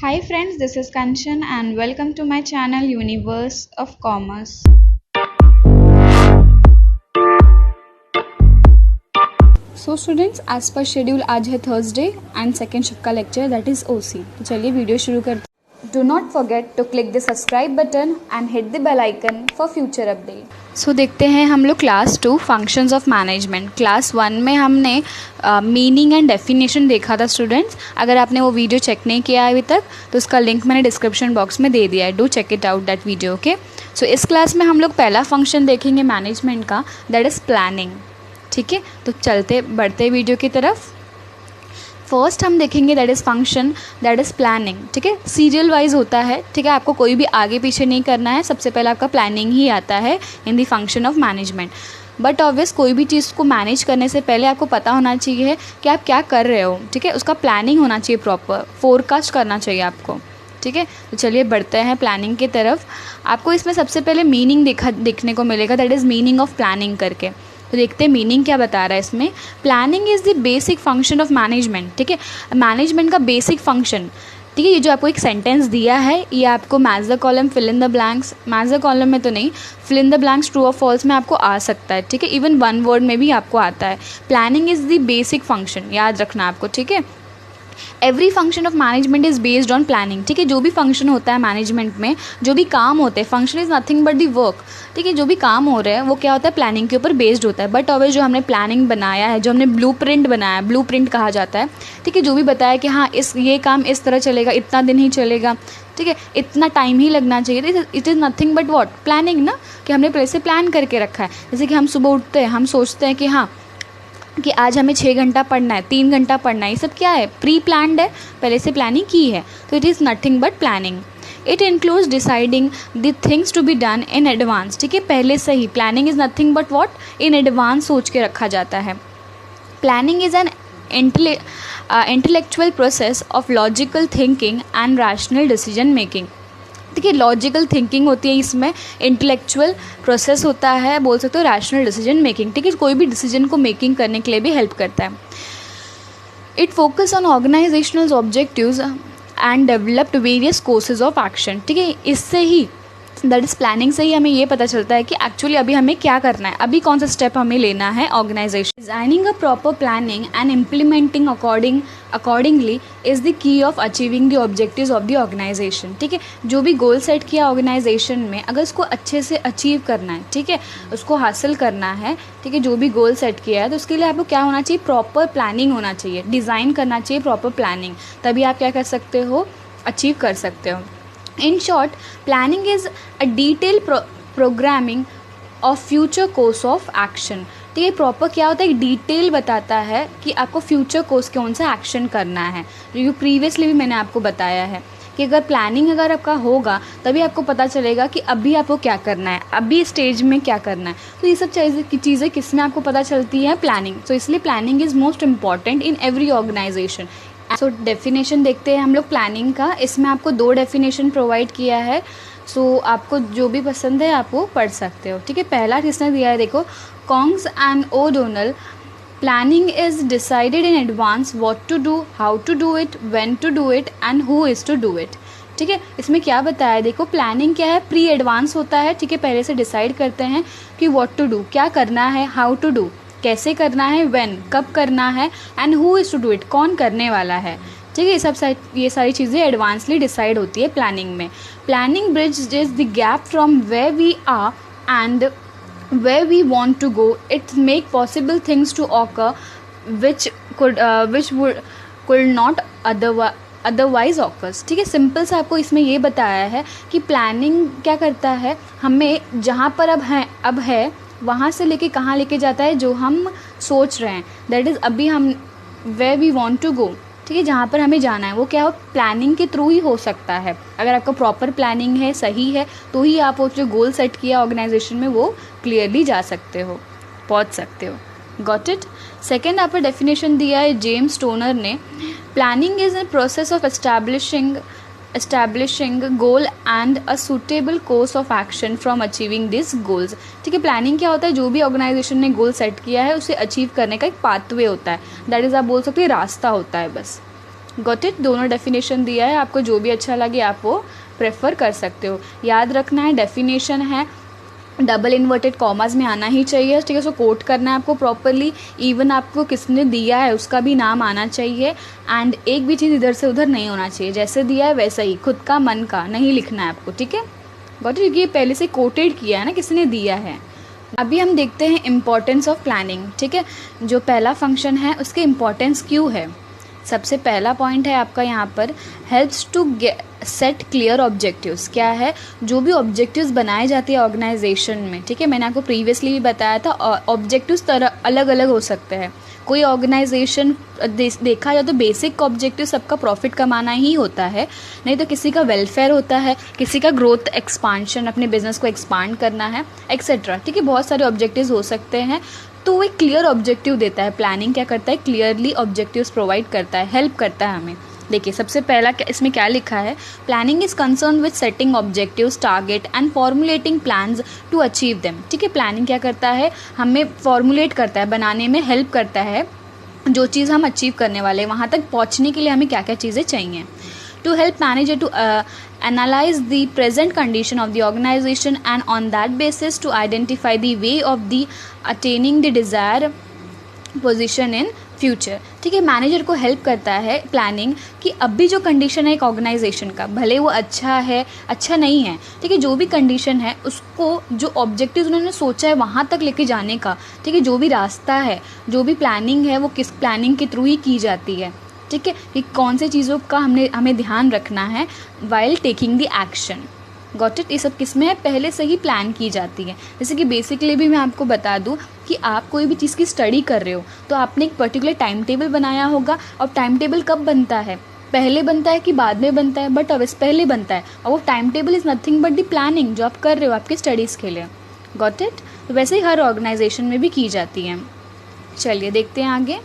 Hi friends, this is Kanchan and welcome to my channel Universe of Commerce. So students, as per schedule आज है Thursday and second shift का lecture that is OC. तो चलिए video शुरू करते हैं। Do not forget to click the subscribe button and hit the bell icon for future update. So देखते हैं हम लोग class 2 functions of management. Class 1 में हमने मीनिंग एंड डेफिनेशन देखा था स्टूडेंट्स। अगर आपने वो वीडियो चेक नहीं किया अभी तक तो उसका लिंक मैंने डिस्क्रिप्शन बॉक्स में दे दिया है। Do check it out that video. Okay, so इस क्लास में हम लोग पहला फंक्शन देखेंगे मैनेजमेंट का, दैट इज़ प्लानिंग। ठीक है, तो चलते बढ़ते वीडियो की तरफ। फर्स्ट हम देखेंगे that is function that is planning. ठीक है, सीरियल वाइज होता है। ठीक है, आपको कोई भी आगे पीछे नहीं करना है, सबसे पहले आपका प्लानिंग ही आता है in the function of management. But obvious कोई भी चीज़ को मैनेज करने से पहले आपको पता होना चाहिए कि आप क्या कर रहे हो। ठीक है, उसका प्लानिंग होना चाहिए, प्रॉपर फोरकास्ट करना चाहिए आपको। ठीक है, तो चलिए बढ़ते हैं प्लानिंग की तरफ। आपको इसमें सबसे पहले मीनिंग देखने को मिलेगा, that is meaning of planning करके। तो देखते हैं मीनिंग क्या बता रहा है इसमें। Planning is the basic function of management. ठीक है, मैनेजमेंट का बेसिक फंक्शन। ठीक है, ये जो आपको एक सेंटेंस दिया है, ये आपको match the column fill in the blanks, match the column में तो नहीं, fill in the blanks true और फॉल्स में आपको आ सकता है। ठीक है, इवन वन वर्ड में भी आपको आता है। Planning is the basic function, याद रखना आपको। ठीक है, every function of management is based on planning. ठीक है, जो भी फंक्शन होता है मैनेजमेंट में, जो भी काम होते हैं, function is nothing but the work. ठीक है, जो भी काम हो रहा है वो क्या होता है, प्लानिंग के ऊपर बेस्ड होता है। बट और जो हमने प्लानिंग बनाया है, जो हमने ब्लूप्रिंट बनाया है, ब्लूप्रिंट कहा जाता है। ठीक है, जो भी बताया कि हाँ ये काम इस तरह चलेगा, इतना दिन ही चलेगा, ठीक है, इतना टाइम ही लगना चाहिए। It is nothing but what, planning ना, कि हमने पहले से प्लान करके रखा है। जैसे कि हम सुबह उठते हैं, हम सोचते हैं कि हाँ कि आज हमें 6 घंटा पढ़ना है, 3 घंटा पढ़ना है, ये सब क्या है, प्री प्लान्ड है, पहले से प्लानिंग की है। तो it is nothing but planning. It includes deciding the things to be done in advance. ठीक है, पहले से ही planning is nothing but what, in advance सोच के रखा जाता है। Planning is an intellectual process of logical thinking and rational decision making. देखिए, लॉजिकल थिंकिंग होती है इसमें, इंटेलेक्चुअल प्रोसेस होता है, बोल सकते हो रैशनल डिसीजन मेकिंग। ठीक है, कोई भी डिसीजन को मेकिंग करने के लिए भी हेल्प करता है। It focus on organisational objectives and developed various courses of action. ठीक है, इससे ही दैट इज़ प्लानिंग से ही हमें ये पता चलता है कि एक्चुअली अभी हमें क्या करना है, अभी कौन सा स्टेप हमें लेना है organisation. Designing a proper planning and implementing accordingly is the key of achieving the objectives of the organisation. ठीक है, जो भी गोल सेट किया ऑर्गेनाइजेशन में, अगर उसको अच्छे से अचीव करना है, ठीक है, उसको हासिल करना है, ठीक है, जो भी गोल सेट किया है, तो उसके लिए आपको क्या होना चाहिए, प्रॉपर प्लानिंग होना चाहिए, डिज़ाइन करना चाहिए प्रॉपर प्लानिंग, तभी आप क्या कर सकते हो, अचीव कर सकते हो। In short, planning is a detailed programming of future course of action। तो ये प्रॉपर क्या होता है, एक डिटेल बताता है कि आपको फ्यूचर कोर्स कौन सा एक्शन करना है, जो प्रीवियसली भी मैंने आपको बताया है कि अगर प्लानिंग अगर आपका होगा तभी आपको पता चलेगा कि अभी आपको क्या करना है, अभी स्टेज में क्या करना है। तो ये सब चीज़ें किस में आपको पता चलती है, प्लानिंग। तो इसलिए planning is most important in every organisation. So definition देखते हैं हम लोग प्लानिंग का। इसमें आपको 2 डेफिनेशन प्रोवाइड किया है। सो आपको जो भी पसंद है आप वो पढ़ सकते हो। ठीक है, पहला किसने दिया है, देखो, Koontz and O'Donnell. Planning is decided in advance what to do, how to do it, when to do it and who is to do it. ठीक है, इसमें क्या बताया है, देखो, प्लानिंग क्या है, प्री एडवांस होता है। ठीक है, पहले से डिसाइड करते हैं कि व्हाट टू डू, क्या करना है, हाउ टू डू, कैसे करना है, व्हेन, कब करना है, and who is to do it, कौन करने वाला है। ठीक है, ये सारी चीज़ें एडवांसली डिसाइड होती है प्लानिंग में। Planning bridge is the gap from where we are and where we want to go. It make possible things to occur which could not otherwise occurs. ठीक है, सिंपल से आपको इसमें ये बताया है कि प्लानिंग क्या करता है, हमें जहाँ पर अब है वहाँ से लेके कहाँ लेके जाता है, जो हम सोच रहे हैं, दैट इज़ अभी हम where we want to go. ठीक है, जहाँ पर हमें जाना है वो क्या हो, प्लानिंग के थ्रू ही हो सकता है। अगर आपका प्रॉपर प्लानिंग है, सही है, तो ही आप वो जो गोल सेट किया ऑर्गेनाइजेशन में वो क्लियरली जा सकते हो, पहुँच सकते हो। Got it. सेकेंड आपको डेफिनेशन दिया है जेम्स टोनर ने। Planning is a process of establishing goal and a suitable course of action from achieving these goals। ठीक है, प्लानिंग क्या होता है, जो भी ऑर्गेनाइजेशन ने गोल सेट किया है उसे अचीव करने का एक पाथवे होता है, दैट इज़ आप बोल सकते हैं रास्ता होता है बस। Got it. दोनों डेफिनेशन दिया है, आपको जो भी अच्छा लगे आप वो प्रेफर कर सकते हो। याद रखना है डेफिनेशन है डबल इन्वर्टेड कॉमास में आना ही चाहिए, ठीक है। उसको कोट करना है आपको प्रॉपरली, इवन आपको किसने दिया है उसका भी नाम आना चाहिए, एंड एक भी चीज़ इधर से उधर नहीं होना चाहिए, जैसे दिया है वैसा ही खुद का मन का नहीं लिखना है आपको, ठीक है। गॉट इट, क्योंकि ये पहले से कोटेड किया है ना, किसी ने दिया है। अभी हम देखते हैं इम्पॉर्टेंस ऑफ प्लानिंग, ठीक है। जो पहला फंक्शन है उसके इम्पॉर्टेंस क्यों है। सबसे पहला पॉइंट है आपका यहाँ पर helps to set clear objectives. क्या है, जो भी ऑब्जेक्टिव्स बनाए जाते हैं ऑर्गेनाइजेशन में, ठीक है, मैंने आपको प्रीवियसली भी बताया था ऑब्जेक्टिव्स तरह अलग अलग हो सकते हैं। कोई ऑर्गेनाइजेशन देखा जाए तो बेसिक ऑब्जेक्टिव सबका प्रॉफिट कमाना ही होता है, नहीं तो किसी का वेलफेयर होता है, किसी का ग्रोथ एक्सपांशन, अपने बिजनेस को एक्सपांड करना है एक्सेट्रा, ठीक है। बहुत सारे ऑब्जेक्टिव्स हो सकते हैं, तो वो एक क्लियर ऑब्जेक्टिव देता है। प्लानिंग क्या करता है, क्लियरली ऑब्जेक्टिव्स प्रोवाइड करता है, हेल्प करता है हमें। देखिए सबसे पहला इसमें क्या लिखा है, planning is concern with setting objectives, target and formulating plans to achieve them, ठीक है। प्लानिंग क्या करता है, हमें फॉर्मुलेट करता है, बनाने में हेल्प करता है, जो चीज़ हम अचीव करने वाले हैं वहाँ तक पहुँचने के लिए हमें क्या क्या चीज़ें चाहिए। To help manager to analyze the present condition of the organization and on that basis to identify the way of the attaining the desired position in future, ठीक है। मैनेजर को हेल्प करता है प्लानिंग कि अभी जो कंडीशन है एक ऑर्गेनाइजेशन का, भले वो अच्छा है अच्छा नहीं है, ठीक है, जो भी कंडीशन है उसको जो ऑब्जेक्टिव्स उन्होंने सोचा है वहाँ तक लेके जाने का, ठीक है, जो भी रास्ता है, जो भी प्लानिंग है वो किस प्लानिंग के थ्रू ही की जाती है, ठीक है, कि कौन से चीज़ों का हमें ध्यान रखना है while taking the action. Got it. ये सब किस में है, पहले से ही प्लान की जाती है। जैसे कि बेसिकली भी मैं आपको बता दूं कि आप कोई भी चीज़ की स्टडी कर रहे हो तो आपने एक पर्टिकुलर टाइम टेबल बनाया होगा, और टाइम टेबल कब बनता है, पहले बनता है कि बाद में बनता है, बट अब पहले बनता है, और वो time table is nothing but the planning जो आप कर रहे हो आपकी स्टडीज़ के लिए। Got it. तो वैसे ही हर ऑर्गेनाइजेशन में भी की जाती है। चलिए देखते हैं आगे।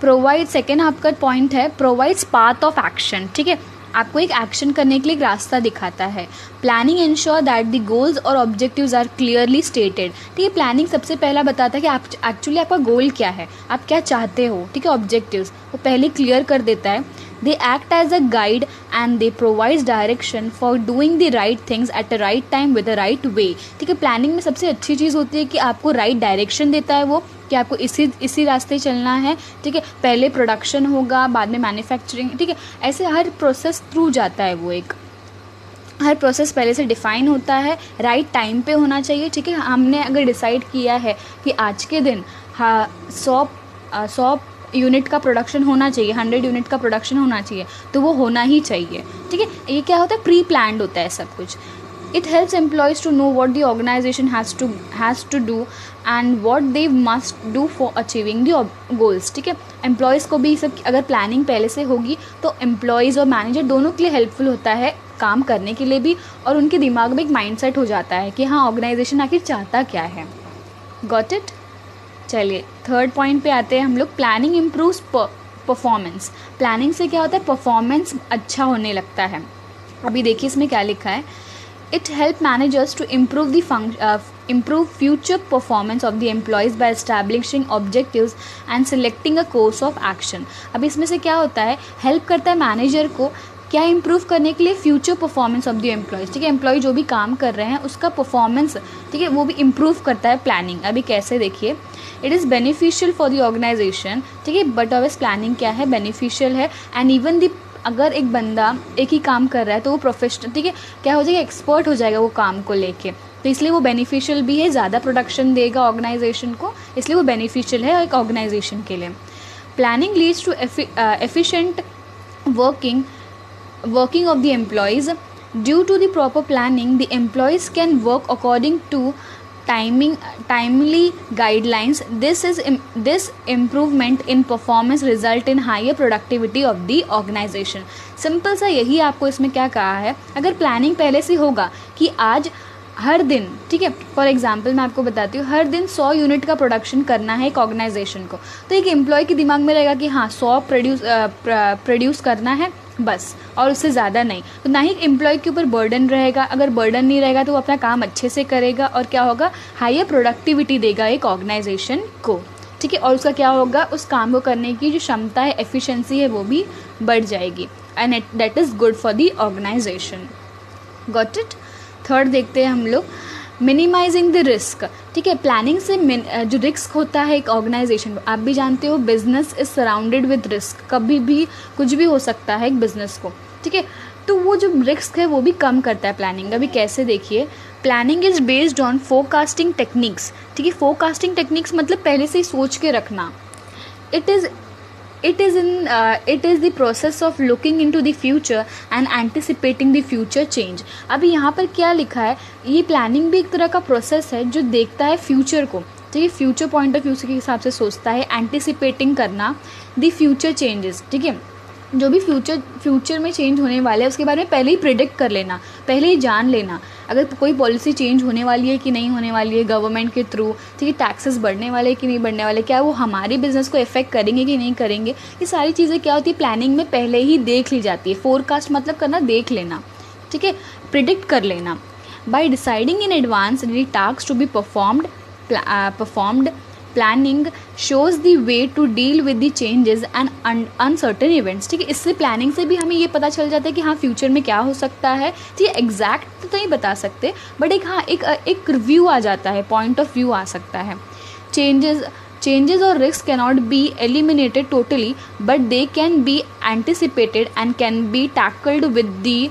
प्रोवाइड, सेकेंड आपका पॉइंट है प्रोवाइड्स पाथ ऑफ एक्शन, ठीक है, आपको एक एक्शन करने के लिए एक रास्ता दिखाता है। Planning ensure that the goals और ऑब्जेक्टिव्स आर क्लियरली स्टेटेड, ठीक है। प्लानिंग सबसे पहला बताता है कि आप एक्चुअली आपका गोल क्या है, आप क्या चाहते हो, ठीक है, ऑब्जेक्टिव्स वो पहले क्लियर कर देता है। They act as a guide and they provides direction for doing the right things at a right time with a right way, ठीक है। प्लानिंग में सबसे अच्छी चीज़ होती है कि आपको राइट डायरेक्शन देता है वो, कि आपको इसी रास्ते चलना है, ठीक है। पहले प्रोडक्शन होगा, बाद में मैन्युफैक्चरिंग, ठीक है, ऐसे हर प्रोसेस थ्रू जाता है वो, एक हर प्रोसेस पहले से डिफ़ाइन होता है, राइट टाइम पे होना चाहिए, ठीक है। हमने अगर डिसाइड किया है कि आज के दिन 100 यूनिट का प्रोडक्शन होना चाहिए, 100 यूनिट का प्रोडक्शन होना चाहिए, तो वो होना ही चाहिए, ठीक है। ये क्या होता है, प्री प्लान्ड होता है सब कुछ। It helps employees to know what the organization has to do and what they must do for achieving the goals, ठीक है। एम्प्लॉयज़ को भी सब अगर प्लानिंग पहले से होगी तो एम्प्लॉयज़ और मैनेजर दोनों के लिए हेल्पफुल होता है काम करने के लिए भी, और उनके दिमाग में एक माइंडसेट हो जाता है कि हाँ ऑर्गेनाइजेशन आखिर चाहता क्या है। Got it. चलिए थर्ड पॉइंट पे आते हैं हम लोग। Planning improves performance. प्लानिंग से क्या होता है, परफॉर्मेंस अच्छा होने लगता है। अभी देखिए इसमें क्या लिखा है, It helps managers to improve future performance of the employees by establishing objectives and selecting a course of action. अब इसमें से क्या होता है, हेल्प करता है मैनेजर को क्या इम्प्रूव करने के लिए, future performance of the employees, ठीक है। एम्प्लॉय जो भी काम कर रहे हैं उसका परफॉर्मेंस, ठीक है, वो भी इम्प्रूव करता है प्लानिंग। अभी कैसे देखिए, it is beneficial for the organisation, ठीक है, बट ऑब्वियस प्लानिंग क्या है, बेनिफिशियल है, एंड इवन द अगर एक बंदा एक ही काम कर रहा है तो वो प्रोफेशनल, ठीक है, क्या हो जाएगा, एक्सपर्ट हो जाएगा वो काम को लेके, तो इसलिए वो बेनिफिशियल भी है, ज़्यादा प्रोडक्शन देगा ऑर्गेनाइजेशन को, इसलिए वो बेनिफिशियल है एक ऑर्गेनाइजेशन के लिए। Planning leads to efficient working of the employees. Due to the proper planning the employees can work according to timely guidelines. This improvement in performance result in higher productivity of the organization. Simple सा यही आपको इसमें क्या कहा है, अगर planning पहले से होगा कि आज हर दिन, ठीक है, फॉर एग्जांपल मैं आपको बताती हूँ, हर दिन 100 यूनिट का प्रोडक्शन करना है एक ऑर्गेनाइजेशन को, तो एक एम्प्लॉय के दिमाग में रहेगा कि हाँ 100 प्रोड्यूस करना है बस, और उससे ज़्यादा नहीं, तो ना ही एम्प्लॉय के ऊपर बर्डन रहेगा। अगर बर्डन नहीं रहेगा तो वो अपना काम अच्छे से करेगा और क्या होगा, हायर प्रोडक्टिविटी देगा एक ऑर्गेनाइजेशन को, ठीक है, और उसका क्या होगा, उस काम को करने की जो क्षमता है, एफिशिएंसी है, वो भी बढ़ जाएगी and that is good for the organisation. Got it. Third देखते हैं हम लोग, मिनिमाइजिंग द रिस्क। ठीक है, प्लानिंग से जो रिस्क होता है एक ऑर्गेनाइजेशन, आप भी जानते हो business is surrounded with risk, कभी भी कुछ भी हो सकता है एक बिजनेस को। ठीक है, तो वो जो रिस्क है वो भी कम करता है प्लानिंग। अभी कैसे, देखिए, planning is based on forecasting techniques. ठीक है, फोरकास्टिंग टेक्निक्स मतलब पहले से ही सोच के रखना। It is the process of looking into the future and anticipating the future change। अभी यहाँ पर क्या लिखा है, ये प्लानिंग भी एक तरह का प्रोसेस है जो देखता है फ्यूचर को। ठीक है, फ्यूचर पॉइंट ऑफ व्यू के हिसाब से सोचता है, एंटिसिपेटिंग करना द फ्यूचर चेंजेस। ठीक है, जो भी फ्यूचर में चेंज होने वाले हैं उसके बारे में पहले ही प्रिडिक्ट कर लेना, पहले ही जान लेना। अगर कोई पॉलिसी चेंज होने वाली है कि नहीं होने वाली है गवर्नमेंट के थ्रू, ठीक है, टैक्सेस बढ़ने वाले कि नहीं बढ़ने वाले, क्या वो हमारे बिजनेस को इफेक्ट करेंगे कि नहीं करेंगे, ये सारी चीज़ें क्या होती है प्लानिंग में पहले ही देख ली जाती है। फोरकास्ट मतलब करना, देख लेना। ठीक है, प्रिडिक्ट कर लेना। By deciding in advance the task to be performed, planning shows the way to deal with the changes and uncertain events. ठीक है, इससे प्लानिंग से भी हमें ये पता चल जाता है कि हाँ फ्यूचर में क्या हो सकता है। ठीक है, एग्जैक्ट तो नहीं बता सकते बट एक व्यू आ जाता है, पॉइंट ऑफ व्यू आ सकता है। चेंजेस और risk cannot be eliminated totally but they can be anticipated and can be tackled with the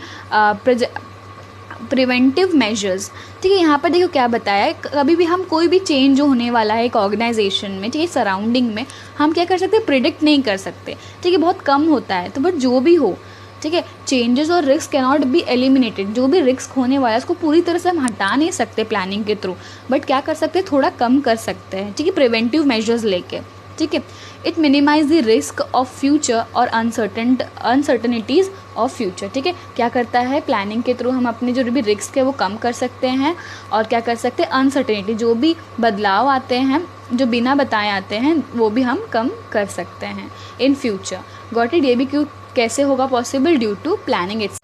preventive measures. ठीक है, यहाँ पर देखो क्या बताया है, कभी भी हम कोई भी चेंज जो होने वाला है एक ऑर्गेनाइजेशन में, ठीक है, सराउंडिंग में, हम क्या कर सकते, प्रिडिक्ट नहीं कर सकते। ठीक है, बहुत कम होता है, तो बट जो भी हो, ठीक है, चेंजेस और रिस्क कैनॉट बी एलिमिनेटेड। जो भी रिस्क होने वाला है उसको पूरी तरह से हम हटा नहीं सकते प्लानिंग के थ्रू, बट क्या कर सकते हैं, थोड़ा कम कर सकते हैं। ठीक है, प्रिवेंटिव मेजर्स लेके। ठीक है, it minimise the risk of future और अनसर्टनिटीज़ ऑफ फ्यूचर। ठीक है, क्या करता है प्लानिंग के थ्रू हम अपने जो भी रिस्क है वो कम कर सकते हैं, और क्या कर सकते हैं, अनसर्टेनिटी, जो भी बदलाव आते हैं जो बिना बताए आते हैं वो भी हम कम कर सकते हैं इन फ्यूचर। Got it. ये भी क्यों, कैसे होगा possible, due to planning it's.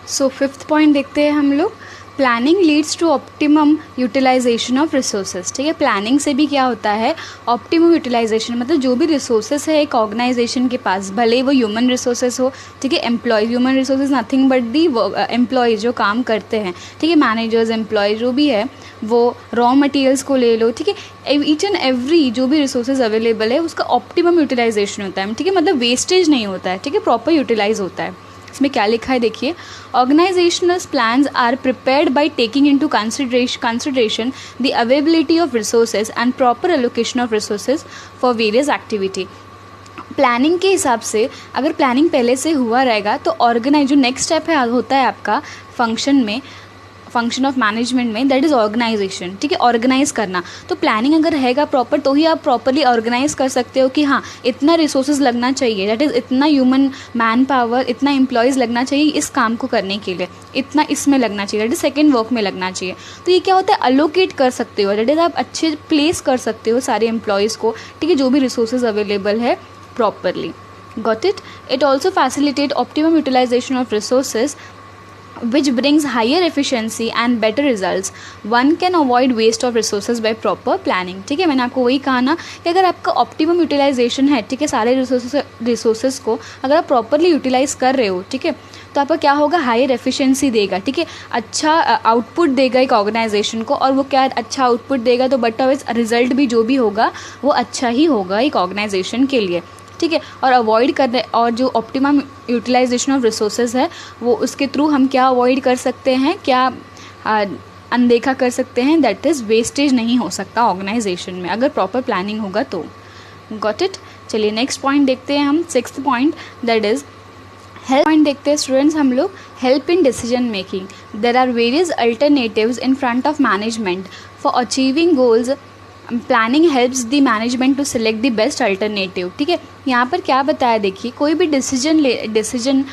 So fifth point देखते हैं हम लोग, planning leads to optimum utilisation of resources. ठीक है, प्लानिंग से भी क्या होता है, ऑप्टिमम यूटिलाइजेशन, मतलब जो भी रिसोर्सेज है एक ऑर्गेनाइजेशन के पास, भले वो ह्यूमन रिसोर्सेज हो, ठीक है, employees, human resources nothing but the employees जो काम करते हैं, ठीक है, मैनेजर्स, एम्प्लॉयज जो भी है, वो रॉ मटेरियल्स को ले लो। ठीक है, ईच एंड एवरी जो भी रिसोर्सेज अवेलेबल है उसका ऑप्टिमम यूटिलाइजेशन होता है। ठीक है, मतलब वेस्टेज नहीं होता है, ठीक है, प्रॉपर यूटिलाइज होता है। इसमें क्या लिखा है देखिए, organisational plans are prepared by taking into consideration the availability of resources and proper allocation of resources for various activity. Planning के हिसाब से अगर प्लानिंग पहले से हुआ रहेगा तो जो नेक्स्ट स्टेप है होता है आपका फंक्शन ऑफ मैनेजमेंट में, दैट इज़ ऑर्गेनाइजेशन। ठीक है, ऑर्गेनाइज करना। तो प्लानिंग अगर रहेगा प्रॉपर तो ही आप प्रॉपरली ऑर्गेनाइज कर सकते हो कि हाँ इतना रिसोर्सेज लगना चाहिए, दैट इज़ इतना ह्यूमन मैन पावर, इतना एम्प्लॉयज़ लगना चाहिए इस काम को करने के लिए, इतना इसमें लगना चाहिए, दैट इज़ सेकेंड वर्क में लगना चाहिए। तो ये क्या होता है, अलोकेट कर सकते हो, दैट इज़ आप अच्छे प्लेस कर सकते हो सारे एम्प्लॉयज़ को, ठीक है, जो भी रिसोर्सेज अवेलेबल है properly. Got it. It also facilitate optimum utilisation of resources which brings higher efficiency and better results. One can avoid waste of resources by proper planning. ठीक है, मैंने आपको वही कहा ना कि अगर आपका ऑप्टिमम यूटिलाइजेशन है, ठीक है, सारे रिसोर्सेज को अगर आप प्रॉपरली यूटिलाइज कर रहे हो, ठीक है, तो आपका क्या होगा, हायर एफिशिएंसी देगा। ठीक है, अच्छा आउटपुट देगा एक ऑर्गेनाइजेशन को, और वो क्या अच्छा आउटपुट देगा तो बट रिजल्ट भी जो भी होगा वो अच्छा ही होगा एक ऑर्गेनाइजेशन के लिए। ठीक है, और अवॉइड करने, और जो ऑप्टिमम यूटिलाइजेशन ऑफ रिसोर्सेज है वो उसके थ्रू हम क्या अवॉइड कर सकते हैं, क्या अनदेखा कर सकते हैं, दैट इज़ वेस्टेज नहीं हो सकता ऑर्गेनाइजेशन में अगर प्रॉपर प्लानिंग होगा तो। Got it. चलिए नेक्स्ट पॉइंट देखते हैं हम, sixth point, that is help. Point देखते हैं स्टूडेंट्स हम लोग, help in decision making. There are various alternatives in front of management for achieving goals. Planning helps the management to select the best alternative. ठीक है, यहाँ पर क्या बताया देखिए, कोई भी डिसीजन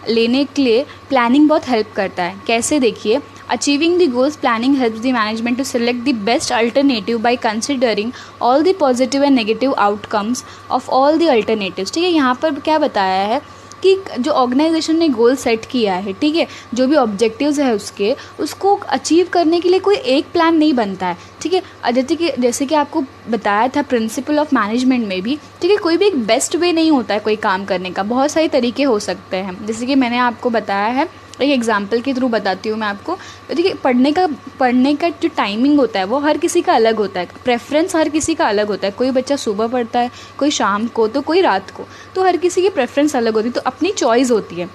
लेने के लिए प्लानिंग बहुत हेल्प करता है। कैसे देखिए, achieving the goals, planning helps the management to select the best alternative by considering all the positive and negative outcomes of all the alternatives. ठीक है, यहाँ पर क्या बताया है कि जो ऑर्गेनाइजेशन ने गोल सेट किया है, ठीक है, जो भी ऑब्जेक्टिव्स है उसको अचीव करने के लिए कोई एक प्लान नहीं बनता है। ठीक ठीक है। जैसे कि आपको बताया था प्रिंसिपल ऑफ मैनेजमेंट में भी, ठीक है, कोई भी एक बेस्ट वे नहीं होता है कोई काम करने का, बहुत सारे तरीके हो सकते हैं। जैसे कि मैंने आपको बताया है, एक एग्जांपल के थ्रू बताती हूँ मैं आपको। देखिए पढ़ने का जो टाइमिंग होता है वो हर किसी का अलग होता है, प्रेफरेंस हर किसी का अलग होता है। कोई बच्चा सुबह पढ़ता है, कोई शाम को, तो कोई रात को, तो हर किसी की प्रेफरेंस अलग होती है, तो अपनी चॉइस होती है।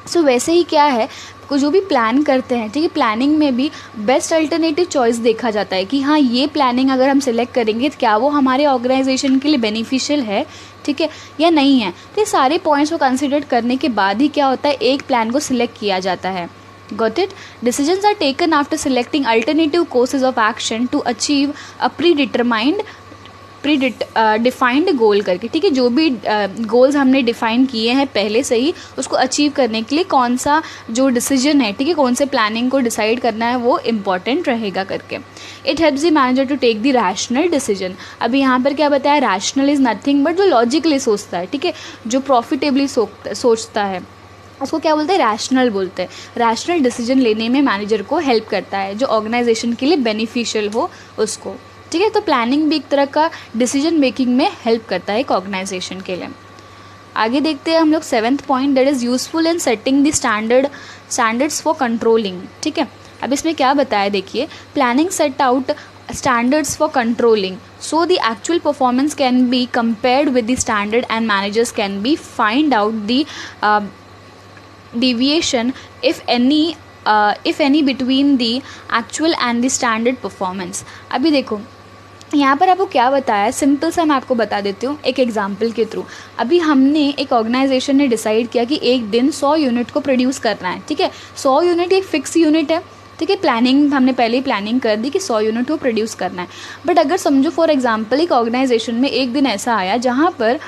सो वैसे ही क्या है, को जो भी प्लान करते हैं, ठीक है, प्लानिंग में भी बेस्ट अल्टरनेटिव चॉइस देखा जाता है कि हाँ ये प्लानिंग अगर हम सिलेक्ट करेंगे तो क्या वो हमारे ऑर्गेनाइजेशन के लिए बेनिफिशियल है, ठीक है, या नहीं है। तो ये सारे पॉइंट्स को कंसिडर करने के बाद ही क्या होता है, एक प्लान को सिलेक्ट किया जाता है। Got it? Decisions are taken after selecting alternative courses of action to achieve a defined goal करके, ठीक है। जो भी गोल्स हमने डिफाइन किए हैं पहले से ही, उसको अचीव करने के लिए कौन सा जो डिसीजन है, ठीक है, कौन से प्लानिंग को डिसाइड करना है वो इम्पॉर्टेंट रहेगा करके। It helps the manager to take the rational decision. अभी यहाँ पर क्या बताया, रैशनल इज़ नथिंग बट जो लॉजिकली सोचता है, ठीक है, जो प्रॉफिटेबली सोचता है, उसको क्या बोलते हैं, रैशनल बोलते हैं। रैशनल डिसीजन लेने में मैनेजर को हेल्प करता है, जो ऑर्गेनाइजेशन के लिए बेनिफिशियल हो उसको, ठीक है। तो प्लानिंग भी एक तरह का डिसीजन मेकिंग में हेल्प करता है एक ऑर्गेनाइजेशन के लिए। आगे देखते हैं हम लोग 7th point, that is useful in setting the standards for controlling, ठीक है। अब इसमें क्या बताया, देखिए, planning set out standards for controlling so the actual performance can be compared with the standard and managers can be find out the deviation if any between the actual and the standard performance। अभी देखो यहाँ पर आपको क्या बताया, simple सा मैं आपको बता देती हूँ एक एग्जांपल के थ्रू। अभी हमने एक ऑर्गेनाइजेशन ने डिसाइड किया कि एक दिन 100 यूनिट को प्रोड्यूस करना है, ठीक है। 100 यूनिट एक फिक्स यूनिट है, ठीक है। प्लानिंग हमने पहले ही प्लानिंग कर दी कि 100 यूनिट को प्रोड्यूस करना है। बट अगर समझो फॉर एग्जांपल एक ऑर्गेनाइजेशन में एक दिन ऐसा आया जहाँ पर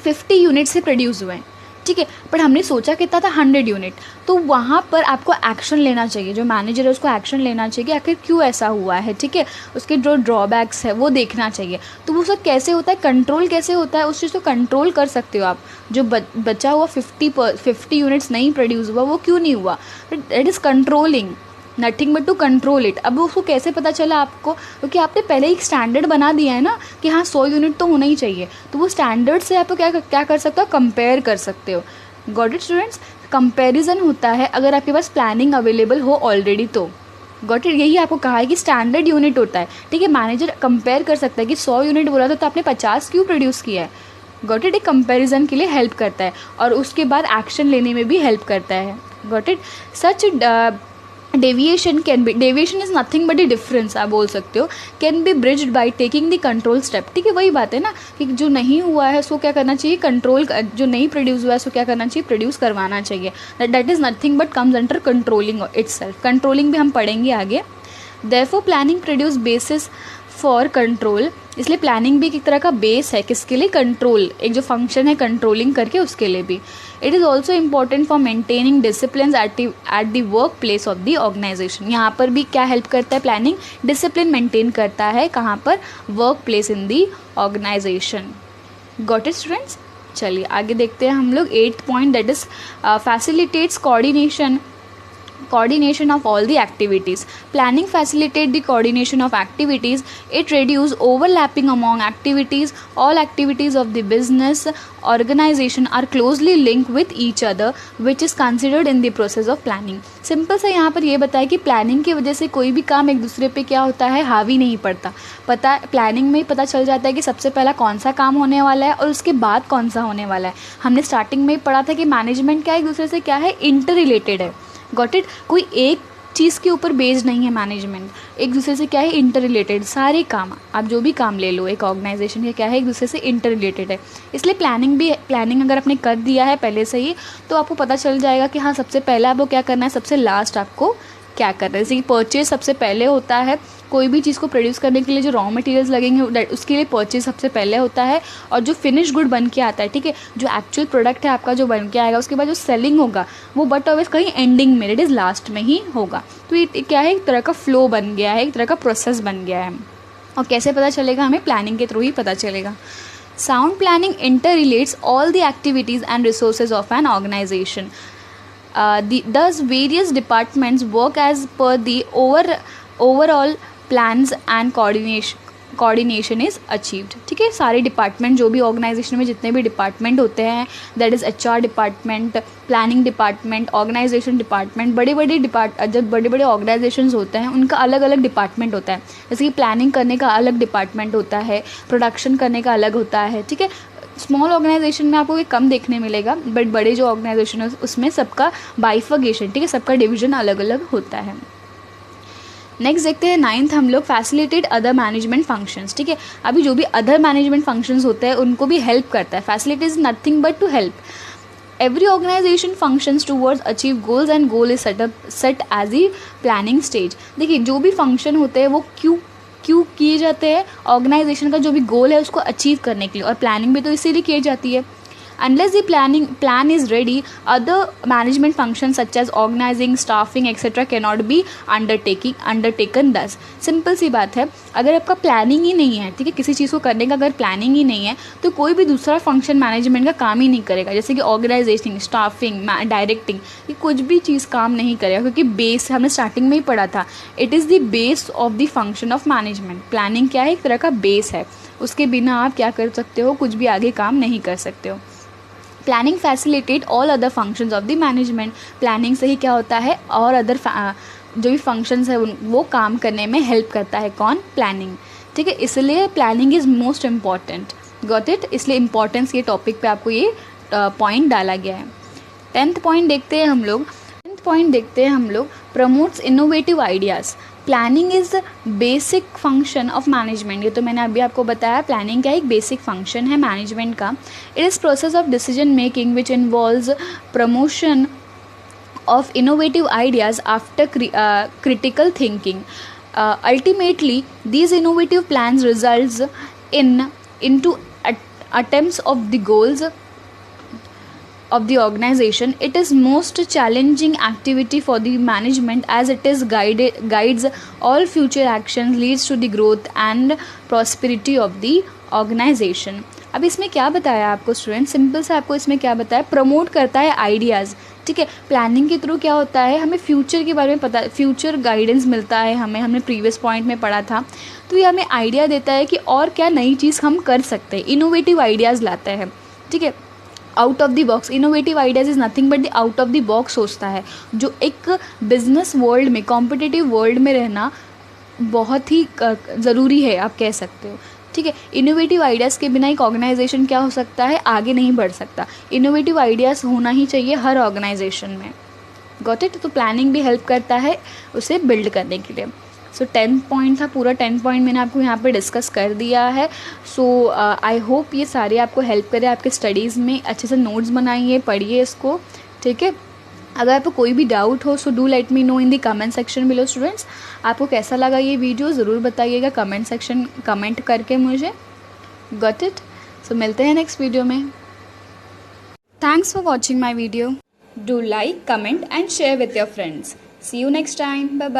50 यूनिट से प्रोड्यूस हुए हैं, ठीक है, बट हमने सोचा कितना था, 100 यूनिट। तो वहाँ पर आपको एक्शन लेना चाहिए, जो मैनेजर है उसको एक्शन लेना चाहिए कि आखिर क्यों ऐसा हुआ है, ठीक है, उसके जो ड्रॉबैक्स है वो देखना चाहिए। तो वो सब कैसे होता है, कंट्रोल कैसे होता है, उस चीज़ को कंट्रोल कर सकते हो आप। जो बचा हुआ 50 यूनिट्स नहीं प्रोड्यूस हुआ, वो क्यों नहीं हुआ, it is controlling, nothing but to control it. अब उसको कैसे पता चला आपको, क्योंकि आपने पहले एक स्टैंडर्ड बना दिया है ना कि हाँ 100 यूनिट तो होना ही चाहिए, तो वो स्टैंडर्ड से आप क्या कर सकते हो, कंपेयर कर सकते हो। Got it students? कंपैरिजन होता है अगर आपके पास प्लानिंग अवेलेबल हो ऑलरेडी तो। Got it? यही आपको कहा है कि स्टैंडर्ड यूनिट होता है, ठीक है। मैनेजर कंपेयर कर सकता है कि 100 यूनिट बोला था तो आपने 50 क्यों प्रोड्यूस किया है। Got it? एक कंपैरिजन के लिए हेल्प करता है और उसके बाद एक्शन लेने में भी हेल्प करता है। Got it? Such deviation is nothing but A difference, आप बोल सकते हो, can be bridged by taking the control step. ठीक है, वही बात है ना कि जो नहीं हुआ है उसको क्या करना चाहिए, कंट्रोल, जो नहीं प्रोड्यूस हुआ है उसको क्या करना चाहिए, प्रोड्यूस करवाना चाहिए। That is nothing but comes under controlling itself. Controlling भी हम पढ़ेंगे आगे। Therefore planning produce basis for control, इसलिए प्लानिंग भी एक तरह का बेस है किसके लिए, कंट्रोल, एक जो फंक्शन है कंट्रोलिंग करके उसके लिए भी। It is also important for maintaining discipline at the work place of the organisation. यहाँ पर भी क्या हेल्प करता है, प्लानिंग डिसिप्लिन मेंटेन करता है, कहाँ पर, work place in the organisation. Got it students? चलिए आगे देखते हैं हम लोग 8th point, that is facilitates coordination of all the activities. Planning facilitate the coordination of activities. It reduce overlapping among activities. All activities of the business organization are closely linked with each other, which is considered in the process of planning. Simple से यहाँ पर ये बताया कि planning की वजह से कोई भी काम एक दूसरे पे क्या होता है, हावी नहीं पड़ता। प्लानिंग में ही पता चल जाता है कि सबसे पहला कौन सा काम होने वाला है और उसके बाद कौन सा होने वाला है। हमने स्टार्टिंग में ही पढ़ा था कि मैनेजमेंट क्या एक दूसरे से क्या है, इंटर रिलेटेड है। Got it? कोई एक चीज़ के ऊपर बेस्ड नहीं है मैनेजमेंट, एक दूसरे से क्या है, इंटर रिलेटेड। सारे काम, आप जो भी काम ले लो एक ऑर्गेनाइजेशन के, क्या है, एक दूसरे से इंटर रिलेटेड है। इसलिए प्लानिंग अगर आपने कर दिया है पहले से ही तो आपको पता चल जाएगा कि हाँ सबसे पहले आपको क्या करना है, सबसे लास्ट आपको क्या करना है। जैसे कि परचेज सबसे पहले होता है, कोई भी चीज़ को प्रोड्यूस करने के लिए जो रॉ मटेरियल्स लगेंगे उसके लिए परचेज सबसे पहले होता है, और जो फिनिश गुड बन के आता है, ठीक है, जो एक्चुअल प्रोडक्ट है आपका जो बन के आएगा, उसके बाद जो सेलिंग होगा वो बट ऑलवेज कहीं एंडिंग में, इट इज़ लास्ट में ही होगा। तो ये क्या है, एक तरह का फ्लो बन गया है, एक तरह का प्रोसेस बन गया है। और कैसे पता चलेगा, हमें प्लानिंग के थ्रू ही पता चलेगा। Sound planning interrelates all the activities and resources of an organisation. Thus various departments work as per the overall plans and coordination is achieved. ठीक है, सारे डिपार्टमेंट जो भी ऑर्गेनाइजेशन में जितने भी डिपार्टमेंट होते हैं, that is HR department, planning department, organisation department, जब बड़े बड़े ऑर्गेनाइजेशंस होते हैं उनका अलग अलग डिपार्टमेंट होता है। जैसे कि प्लानिंग करने का अलग डिपार्टमेंट होता है, प्रोडक्शन करने का अलग होता है। ठीक है, स्मॉल ऑर्गेनाइजेशन में आपको ये कम देखने मिलेगा, बट बड़े जो ऑर्गेनाइजेशन है उसमें सबका बाइफर्गेशन, ठीक है, सबका डिवीजन अलग अलग होता है। नेक्स्ट देखते हैं 9th हम लोग फैसिलिटेट अदर मैनेजमेंट फंक्शंस। ठीक है, अभी जो भी अदर मैनेजमेंट फंक्शंस होते हैं उनको भी हेल्प करता है। Facility is nothing but to help. Every organisation functions towards achieve goals and goal is set as the planning stage. देखिए, जो भी फंक्शन होते हैं वो क्यों किए जाते हैं, ऑर्गेनाइजेशन का जो भी गोल है उसको अचीव करने के लिए, और प्लानिंग भी तो इसीलिए की जाती है। Unless the plan is ready, other management functions such as organizing, staffing, etc. cannot be undertaken thus. Simple सी बात है, अगर आपका प्लानिंग ही नहीं है, ठीक है, किसी चीज़ को करने का अगर प्लानिंग ही नहीं है तो कोई भी दूसरा फंक्शन मैनेजमेंट का काम ही नहीं करेगा। जैसे कि ऑर्गेनाइजेशन, स्टाफिंग, डायरेक्टिंग, ये कुछ भी चीज़ काम नहीं करेगा, क्योंकि बेस हमने स्टार्टिंग में ही पढ़ा था, it is the base of the function of management. Planning क्या है, एक तरह का बेस है, उसके बिना आप क्या कर सकते हो, कुछ भी आगे काम नहीं कर सकते हो। Planning facilitate all other functions of the management. Planning से ही क्या होता है, और अदर जो भी फंक्शंस है वो काम करने में हेल्प करता है। कौन? प्लानिंग। ठीक है, इसलिए planning is most important. Got it? इसलिए इम्पॉर्टेंस ये टॉपिक पे आपको ये पॉइंट डाला गया है। 10th पॉइंट देखते हैं हम लोग promotes innovative ideas. Planning is basic function of management. ये तो मैंने अभी आपको बताया, प्लानिंग का एक बेसिक फंक्शन है मैनेजमेंट का। It is process of decision making which involves promotion of innovative ideas after critical thinking. Ultimately, these innovative plans results into attempts of the goals of the organization. It is most challenging activity for the management as it is guides all future actions, leads to the growth and prosperity of the organization. अब इसमें क्या बताया आपको student, simple से आपको इसमें क्या बताया, प्रमोट करता है आइडियाज़। ठीक है, प्लानिंग के थ्रू क्या होता है, हमें फ्यूचर के बारे में पता, फ्यूचर गाइडेंस मिलता है हमें, हमने प्रीवियस पॉइंट में पढ़ा था। तो ये हमें आइडिया देता है कि और क्या नई चीज़ हम कर सकते हैं, इनोवेटिव आइडियाज़ लाता है। ठीक है, out of the box. Innovative ideas is nothing but the out of the box सोचता है, जो एक बिजनेस वर्ल्ड में, कॉम्पिटिटिव वर्ल्ड में रहना बहुत ही ज़रूरी है, आप कह सकते हो। ठीक है, इनोवेटिव आइडियाज़ के बिना एक ऑर्गेनाइजेशन क्या हो सकता है, आगे नहीं बढ़ सकता। इनोवेटिव आइडियाज़ होना ही चाहिए हर ऑर्गेनाइजेशन में। Got it? तो प्लानिंग भी हेल्प करता है उसे बिल्ड करने के लिए। सो 10th पॉइंट था, पूरा 10 पॉइंट मैंने आपको यहाँ पे डिस्कस कर दिया है। सो आई होप ये सारे आपको हेल्प करें आपके स्टडीज़ में। अच्छे से नोट्स बनाइए, पढ़िए इसको। ठीक है, अगर आपको कोई भी डाउट हो so do let me know in the comment section below students. आपको कैसा लगा ये वीडियो ज़रूर बताइएगा कमेंट करके मुझे। Got it? सो मिलते हैं नेक्स्ट वीडियो में। Thanks for watching my video. Do like, comment and share with your friends. See you next time. Bye bye.